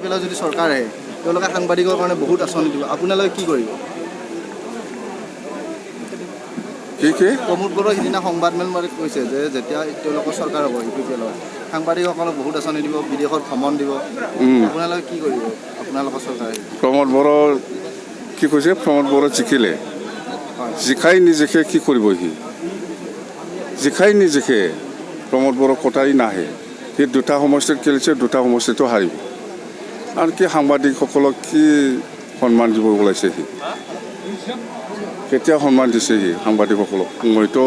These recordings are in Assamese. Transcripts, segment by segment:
এলৰ যদি চৰকাৰ আহে তেওঁলোকে সাংবাদিকৰ কাৰণে বহুত আঁচনি দিব আপোনালোকে কি কৰিব কি প্ৰমোদ বড়োই সিদিনা সংবাদমেল মাৰি কৈছে যে যেতিয়া তেওঁলোকৰ চৰকাৰ হ'ব UPPLৰ সাংবাদিকসকলক বহুত আঁচনি দিব বিদেশত ভ্ৰমণ দিব আপোনালোকে কি কৰিব আপোনালোকৰ চৰকাৰে প্ৰমোদ বড়ো কি কৈছে প্ৰমোদ বড়ো জিকিলে জিকাই নিজিকে কি কৰিব সি জিকাই নিজিকে প্ৰমোদ বড়ো কটাই নাহে সি দুটা সমষ্টিত খেলিছে দুটা সমষ্টিতো হাৰিব আৰু কি সাংবাদিকসকলক কি সন্মান দিব ওলাইছে সি কেতিয়া সন্মান দিছে সি সাংবাদিকসকলক মইতো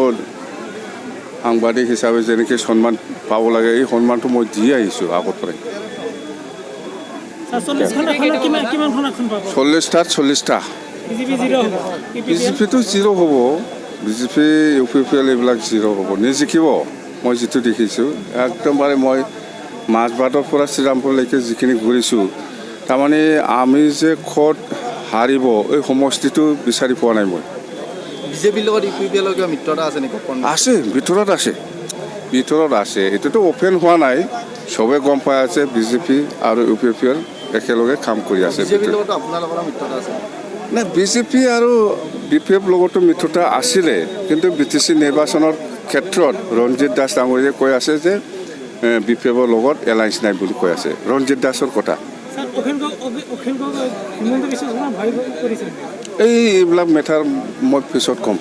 সাংবাদিক হিচাপে যেনেকৈ সন্মান পাব লাগে এই সন্মানটো মই দি আহিছোঁ আগৰ পৰাই 40টাত 40টা বিজেপিটো জিৰ' হ'ব বিজেপি UPPL এইবিলাক জিৰ' হ'ব নিজিকিব মই যিটো দেখিছোঁ একদমবাৰে মই মাজবাটৰ পৰা শ্ৰীৰামপুৰলৈকে যিখিনি ঘূৰিছোঁ তাৰমানে আমি যে ক'ত হাৰিব এই সমষ্টিটো বিচাৰি পোৱা নাই মই বিজেপিৰ লগত UPPLৰ কিবা মিত্ৰতা আছে নেকি আছে ভিতৰত আছে এইটোতো অ'পেন হোৱা নাই চবে গম পাই আছে বিজেপি আৰু UPPL একেলগে কাম কৰি আছে বিজেপিৰ লগত আপোনালোকৰ মিত্ৰতা আছে নাই বিজেপি আৰু BPF লগতো মিত্ৰতা আছিলে কিন্তু BTC নিৰ্বাচনৰ ক্ষেত্ৰত ৰঞ্জিত দাস ডাঙৰীয়াই কৈ আছে যে BPFৰ লগত এলায়েন্স নাই বুলি কৈ আছে ৰঞ্জিত দাসৰ কথা এইবিলাক মেটাৰ মই পিছত ক'ম